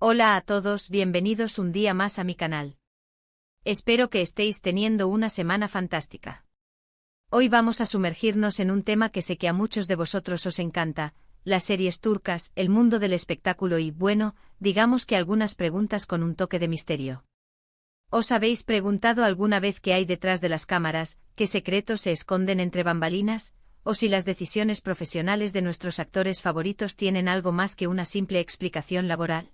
Hola a todos, bienvenidos un día más a mi canal. Espero que estéis teniendo una semana fantástica. Hoy vamos a sumergirnos en un tema que sé que a muchos de vosotros os encanta, las series turcas, el mundo del espectáculo y, bueno, digamos que algunas preguntas con un toque de misterio. ¿Os habéis preguntado alguna vez qué hay detrás de las cámaras, qué secretos se esconden entre bambalinas, o si las decisiones profesionales de nuestros actores favoritos tienen algo más que una simple explicación laboral?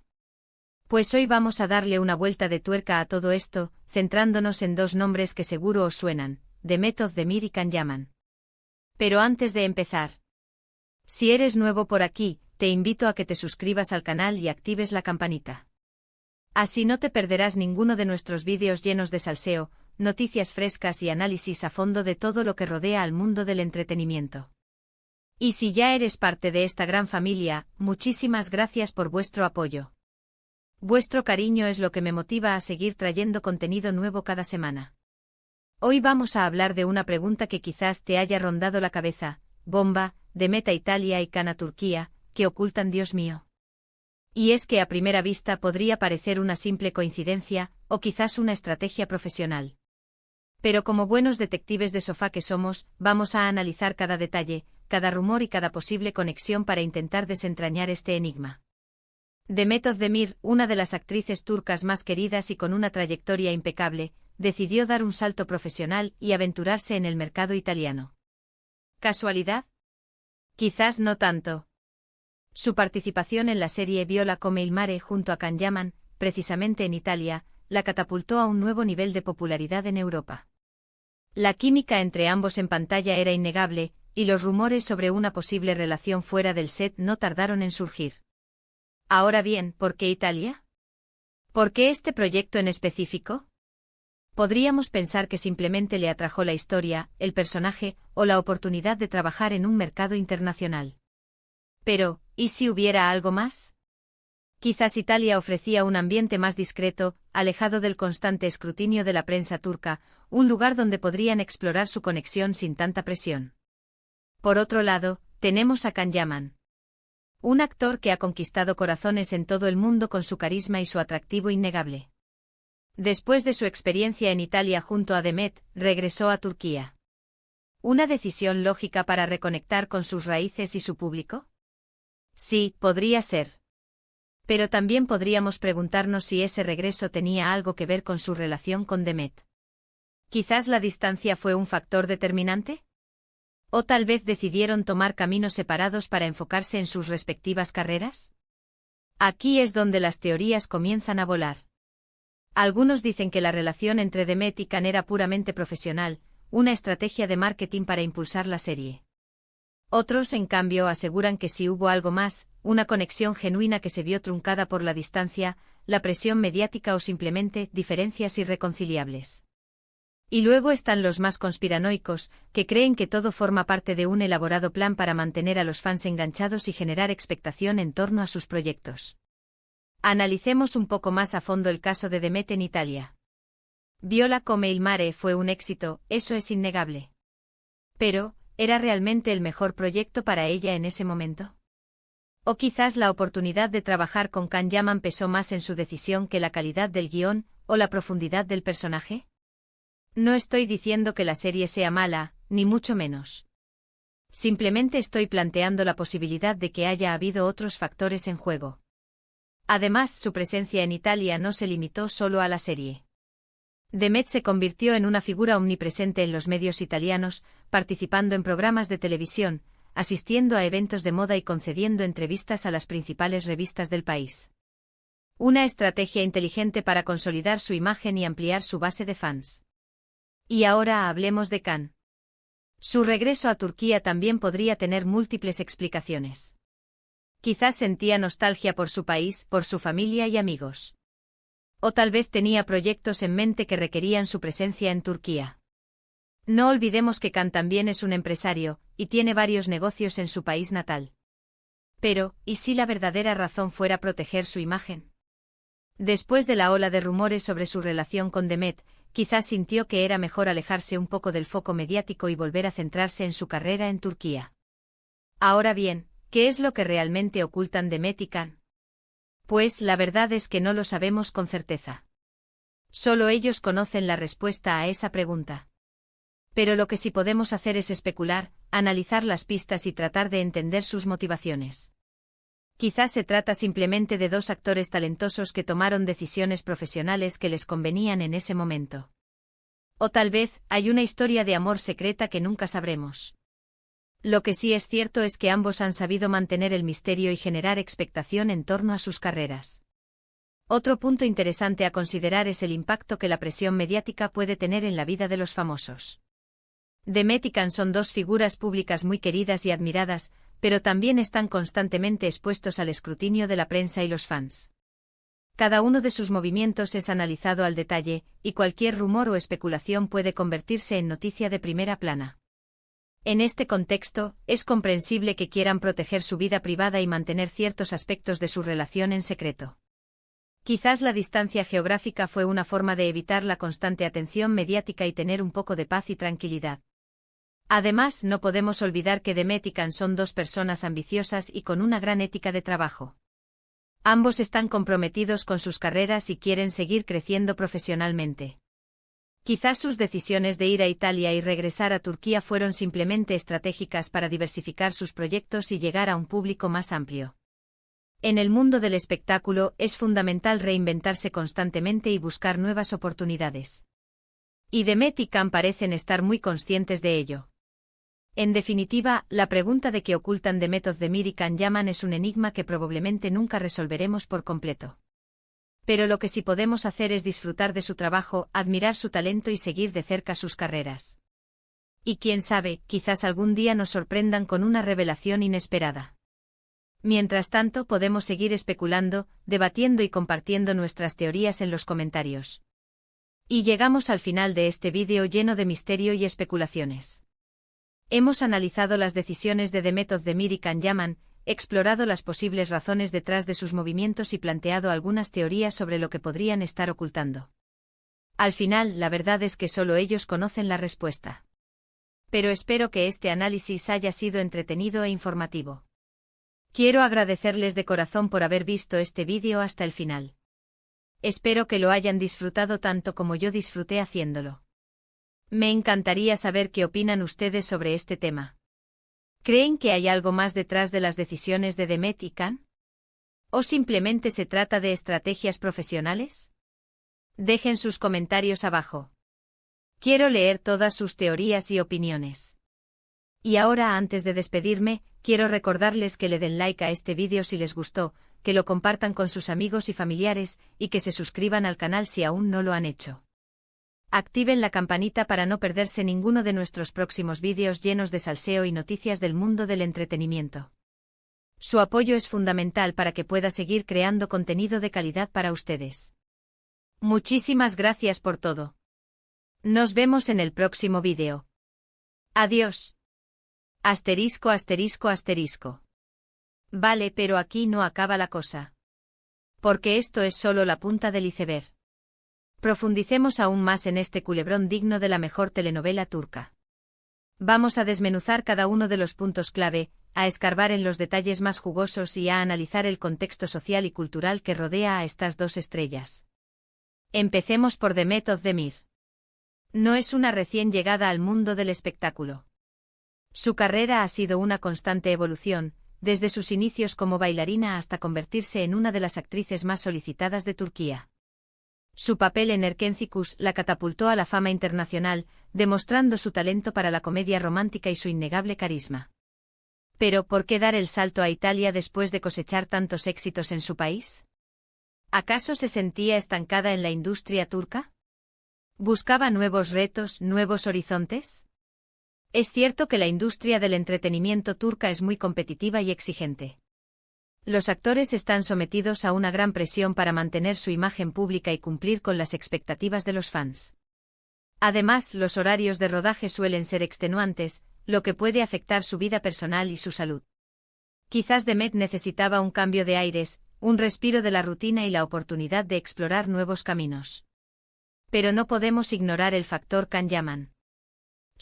Pues hoy vamos a darle una vuelta de tuerca a todo esto, centrándonos en dos nombres que seguro os suenan, Demet Özdemir y Can Yaman. Pero antes de empezar, si eres nuevo por aquí, te invito a que te suscribas al canal y actives la campanita. Así no te perderás ninguno de nuestros vídeos llenos de salseo, noticias frescas y análisis a fondo de todo lo que rodea al mundo del entretenimiento. Y si ya eres parte de esta gran familia, muchísimas gracias por vuestro apoyo. Vuestro cariño es lo que me motiva a seguir trayendo contenido nuevo cada semana. Hoy vamos a hablar de una pregunta que quizás te haya rondado la cabeza: bomba, Demet a Italia y Can a Turquía, ¿qué ocultan, Dios mío? Y es que a primera vista podría parecer una simple coincidencia, o quizás una estrategia profesional. Pero como buenos detectives de sofá que somos, vamos a analizar cada detalle, cada rumor y cada posible conexión para intentar desentrañar este enigma. Demet Özdemir, una de las actrices turcas más queridas y con una trayectoria impecable, decidió dar un salto profesional y aventurarse en el mercado italiano. ¿Casualidad? Quizás no tanto. Su participación en la serie Viola come il mare junto a Can Yaman, precisamente en Italia, la catapultó a un nuevo nivel de popularidad en Europa. La química entre ambos en pantalla era innegable, y los rumores sobre una posible relación fuera del set no tardaron en surgir. Ahora bien, ¿por qué Italia? ¿Por qué este proyecto en específico? Podríamos pensar que simplemente le atrajo la historia, el personaje, o la oportunidad de trabajar en un mercado internacional. Pero, ¿y si hubiera algo más? Quizás Italia ofrecía un ambiente más discreto, alejado del constante escrutinio de la prensa turca, un lugar donde podrían explorar su conexión sin tanta presión. Por otro lado, tenemos a Can Yaman. Un actor que ha conquistado corazones en todo el mundo con su carisma y su atractivo innegable. Después de su experiencia en Italia junto a Demet, regresó a Turquía. ¿Una decisión lógica para reconectar con sus raíces y su público? Sí, podría ser. Pero también podríamos preguntarnos si ese regreso tenía algo que ver con su relación con Demet. ¿Quizás la distancia fue un factor determinante? ¿O tal vez decidieron tomar caminos separados para enfocarse en sus respectivas carreras? Aquí es donde las teorías comienzan a volar. Algunos dicen que la relación entre Demet y Can era puramente profesional, una estrategia de marketing para impulsar la serie. Otros, en cambio, aseguran que sí hubo algo más, una conexión genuina que se vio truncada por la distancia, la presión mediática o simplemente diferencias irreconciliables. Y luego están los más conspiranoicos, que creen que todo forma parte de un elaborado plan para mantener a los fans enganchados y generar expectación en torno a sus proyectos. Analicemos un poco más a fondo el caso de Demet en Italia. Viola come il mare fue un éxito, eso es innegable. Pero, ¿era realmente el mejor proyecto para ella en ese momento? ¿O quizás la oportunidad de trabajar con Can Yaman pesó más en su decisión que la calidad del guión, o la profundidad del personaje? No estoy diciendo que la serie sea mala, ni mucho menos. Simplemente estoy planteando la posibilidad de que haya habido otros factores en juego. Además, su presencia en Italia no se limitó solo a la serie. Demet se convirtió en una figura omnipresente en los medios italianos, participando en programas de televisión, asistiendo a eventos de moda y concediendo entrevistas a las principales revistas del país. Una estrategia inteligente para consolidar su imagen y ampliar su base de fans. Y ahora hablemos de Can. Su regreso a Turquía también podría tener múltiples explicaciones. Quizás sentía nostalgia por su país, por su familia y amigos. O tal vez tenía proyectos en mente que requerían su presencia en Turquía. No olvidemos que Can también es un empresario, y tiene varios negocios en su país natal. Pero, ¿y si la verdadera razón fuera proteger su imagen? Después de la ola de rumores sobre su relación con Demet, quizás sintió que era mejor alejarse un poco del foco mediático y volver a centrarse en su carrera en Turquía. Ahora bien, ¿qué es lo que realmente ocultan Demet y Can? Pues la verdad es que no lo sabemos con certeza. Solo ellos conocen la respuesta a esa pregunta. Pero lo que sí podemos hacer es especular, analizar las pistas y tratar de entender sus motivaciones. Quizás se trata simplemente de dos actores talentosos que tomaron decisiones profesionales que les convenían en ese momento. O tal vez, hay una historia de amor secreta que nunca sabremos. Lo que sí es cierto es que ambos han sabido mantener el misterio y generar expectación en torno a sus carreras. Otro punto interesante a considerar es el impacto que la presión mediática puede tener en la vida de los famosos. Demet y Can son dos figuras públicas muy queridas y admiradas, pero también están constantemente expuestos al escrutinio de la prensa y los fans. Cada uno de sus movimientos es analizado al detalle, y cualquier rumor o especulación puede convertirse en noticia de primera plana. En este contexto, es comprensible que quieran proteger su vida privada y mantener ciertos aspectos de su relación en secreto. Quizás la distancia geográfica fue una forma de evitar la constante atención mediática y tener un poco de paz y tranquilidad. Además, no podemos olvidar que Demet y Can son dos personas ambiciosas y con una gran ética de trabajo. Ambos están comprometidos con sus carreras y quieren seguir creciendo profesionalmente. Quizás sus decisiones de ir a Italia y regresar a Turquía fueron simplemente estratégicas para diversificar sus proyectos y llegar a un público más amplio. En el mundo del espectáculo es fundamental reinventarse constantemente y buscar nuevas oportunidades. Y Demet y Can parecen estar muy conscientes de ello. En definitiva, la pregunta de qué ocultan Demet Özdemir y Can Yaman es un enigma que probablemente nunca resolveremos por completo. Pero lo que sí podemos hacer es disfrutar de su trabajo, admirar su talento y seguir de cerca sus carreras. Y quién sabe, quizás algún día nos sorprendan con una revelación inesperada. Mientras tanto, podemos seguir especulando, debatiendo y compartiendo nuestras teorías en los comentarios. Y llegamos al final de este vídeo lleno de misterio y especulaciones. Hemos analizado las decisiones de Demet Özdemir y Can Yaman, explorado las posibles razones detrás de sus movimientos y planteado algunas teorías sobre lo que podrían estar ocultando. Al final, la verdad es que solo ellos conocen la respuesta. Pero espero que este análisis haya sido entretenido e informativo. Quiero agradecerles de corazón por haber visto este vídeo hasta el final. Espero que lo hayan disfrutado tanto como yo disfruté haciéndolo. Me encantaría saber qué opinan ustedes sobre este tema. ¿Creen que hay algo más detrás de las decisiones de Demet y Can? ¿O simplemente se trata de estrategias profesionales? Dejen sus comentarios abajo. Quiero leer todas sus teorías y opiniones. Y ahora, antes de despedirme, quiero recordarles que le den like a este vídeo si les gustó, que lo compartan con sus amigos y familiares, y que se suscriban al canal si aún no lo han hecho. Activen la campanita para no perderse ninguno de nuestros próximos vídeos llenos de salseo y noticias del mundo del entretenimiento. Su apoyo es fundamental para que pueda seguir creando contenido de calidad para ustedes. Muchísimas gracias por todo. Nos vemos en el próximo vídeo. Adiós. Asterisco asterisco asterisco. Vale, pero aquí no acaba la cosa. Porque esto es solo la punta del iceberg. Profundicemos aún más en este culebrón digno de la mejor telenovela turca. Vamos a desmenuzar cada uno de los puntos clave, a escarbar en los detalles más jugosos y a analizar el contexto social y cultural que rodea a estas dos estrellas. Empecemos por Demet Özdemir. No es una recién llegada al mundo del espectáculo. Su carrera ha sido una constante evolución, desde sus inicios como bailarina hasta convertirse en una de las actrices más solicitadas de Turquía. Su papel en Erkenci la catapultó a la fama internacional, demostrando su talento para la comedia romántica y su innegable carisma. Pero, ¿por qué dar el salto a Italia después de cosechar tantos éxitos en su país? ¿Acaso se sentía estancada en la industria turca? ¿Buscaba nuevos retos, nuevos horizontes? Es cierto que la industria del entretenimiento turca es muy competitiva y exigente. Los actores están sometidos a una gran presión para mantener su imagen pública y cumplir con las expectativas de los fans. Además, los horarios de rodaje suelen ser extenuantes, lo que puede afectar su vida personal y su salud. Quizás Demet necesitaba un cambio de aires, un respiro de la rutina y la oportunidad de explorar nuevos caminos. Pero no podemos ignorar el factor Can Yaman.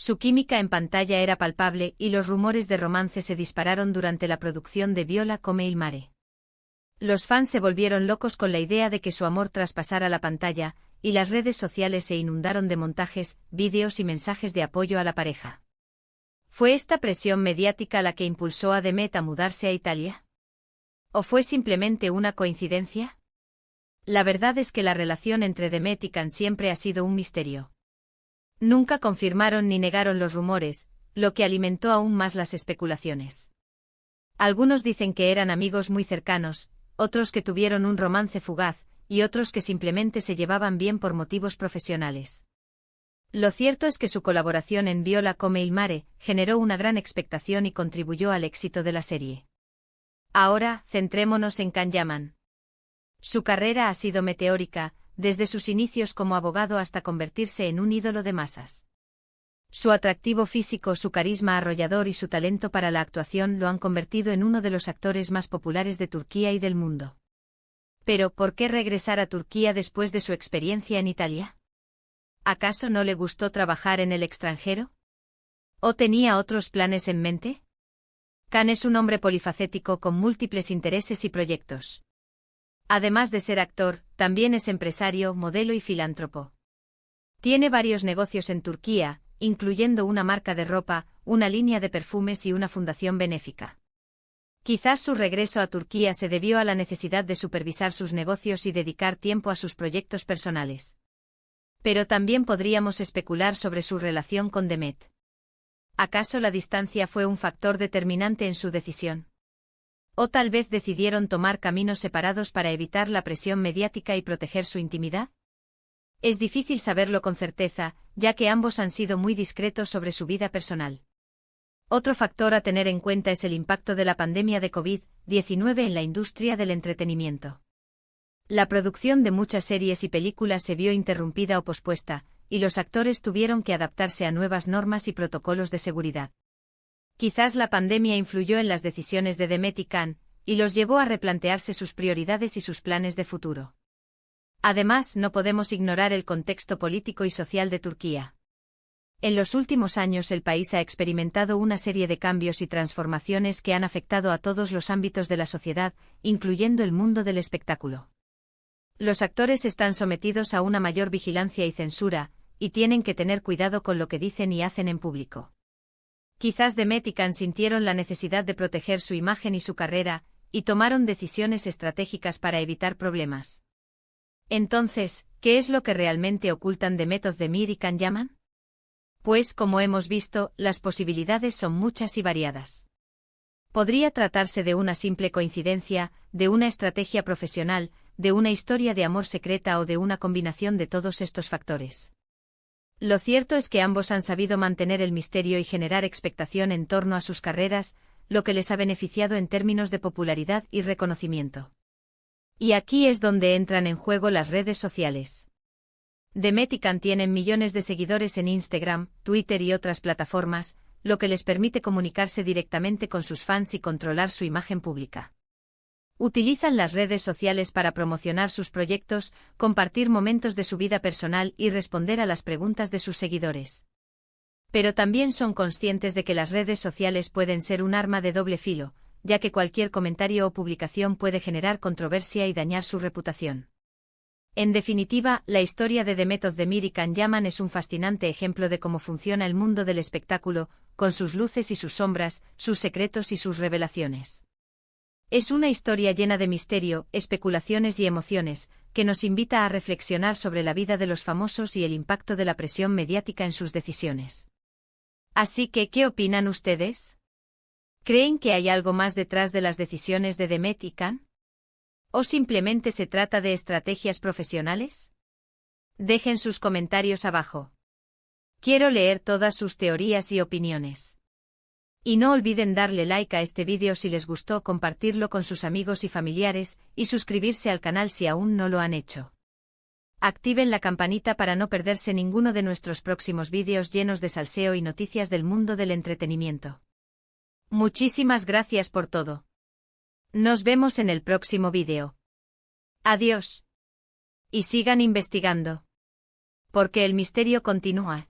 Su química en pantalla era palpable y los rumores de romance se dispararon durante la producción de Viola come il mare. Los fans se volvieron locos con la idea de que su amor traspasara la pantalla, y las redes sociales se inundaron de montajes, vídeos y mensajes de apoyo a la pareja. ¿Fue esta presión mediática la que impulsó a Demet a mudarse a Italia? ¿O fue simplemente una coincidencia? La verdad es que la relación entre Demet y Can siempre ha sido un misterio. Nunca confirmaron ni negaron los rumores, lo que alimentó aún más las especulaciones. Algunos dicen que eran amigos muy cercanos, otros que tuvieron un romance fugaz, y otros que simplemente se llevaban bien por motivos profesionales. Lo cierto es que su colaboración en Viola come il mare generó una gran expectación y contribuyó al éxito de la serie. Ahora, centrémonos en Can Yaman. Su carrera ha sido meteórica, desde sus inicios como abogado hasta convertirse en un ídolo de masas. Su atractivo físico, su carisma arrollador y su talento para la actuación lo han convertido en uno de los actores más populares de Turquía y del mundo. Pero, ¿por qué regresar a Turquía después de su experiencia en Italia? ¿Acaso no le gustó trabajar en el extranjero? ¿O tenía otros planes en mente? Can es un hombre polifacético con múltiples intereses y proyectos. Además de ser actor, también es empresario, modelo y filántropo. Tiene varios negocios en Turquía, incluyendo una marca de ropa, una línea de perfumes y una fundación benéfica. Quizás su regreso a Turquía se debió a la necesidad de supervisar sus negocios y dedicar tiempo a sus proyectos personales. Pero también podríamos especular sobre su relación con Demet. ¿Acaso la distancia fue un factor determinante en su decisión? ¿O tal vez decidieron tomar caminos separados para evitar la presión mediática y proteger su intimidad? Es difícil saberlo con certeza, ya que ambos han sido muy discretos sobre su vida personal. Otro factor a tener en cuenta es el impacto de la pandemia de COVID-19 en la industria del entretenimiento. La producción de muchas series y películas se vio interrumpida o pospuesta, y los actores tuvieron que adaptarse a nuevas normas y protocolos de seguridad. Quizás la pandemia influyó en las decisiones de Demet y Can, y los llevó a replantearse sus prioridades y sus planes de futuro. Además, no podemos ignorar el contexto político y social de Turquía. En los últimos años el país ha experimentado una serie de cambios y transformaciones que han afectado a todos los ámbitos de la sociedad, incluyendo el mundo del espectáculo. Los actores están sometidos a una mayor vigilancia y censura, y tienen que tener cuidado con lo que dicen y hacen en público. Quizás Demet y Can sintieron la necesidad de proteger su imagen y su carrera, y tomaron decisiones estratégicas para evitar problemas. Entonces, ¿qué es lo que realmente ocultan Demet Özdemir y Can Yaman? Pues, como hemos visto, las posibilidades son muchas y variadas. Podría tratarse de una simple coincidencia, de una estrategia profesional, de una historia de amor secreta o de una combinación de todos estos factores. Lo cierto es que ambos han sabido mantener el misterio y generar expectación en torno a sus carreras, lo que les ha beneficiado en términos de popularidad y reconocimiento. Y aquí es donde entran en juego las redes sociales. Demet y Can tienen millones de seguidores en Instagram, Twitter y otras plataformas, lo que les permite comunicarse directamente con sus fans y controlar su imagen pública. Utilizan las redes sociales para promocionar sus proyectos, compartir momentos de su vida personal y responder a las preguntas de sus seguidores. Pero también son conscientes de que las redes sociales pueden ser un arma de doble filo, ya que cualquier comentario o publicación puede generar controversia y dañar su reputación. En definitiva, la historia de Demet Özdemir y Can Yaman es un fascinante ejemplo de cómo funciona el mundo del espectáculo, con sus luces y sus sombras, sus secretos y sus revelaciones. Es una historia llena de misterio, especulaciones y emociones, que nos invita a reflexionar sobre la vida de los famosos y el impacto de la presión mediática en sus decisiones. Así que, ¿qué opinan ustedes? ¿Creen que hay algo más detrás de las decisiones de Demet y Can? ¿O simplemente se trata de estrategias profesionales? Dejen sus comentarios abajo. Quiero leer todas sus teorías y opiniones. Y no olviden darle like a este vídeo si les gustó, compartirlo con sus amigos y familiares, y suscribirse al canal si aún no lo han hecho. Activen la campanita para no perderse ninguno de nuestros próximos vídeos llenos de salseo y noticias del mundo del entretenimiento. Muchísimas gracias por todo. Nos vemos en el próximo vídeo. Adiós. Y sigan investigando. Porque el misterio continúa.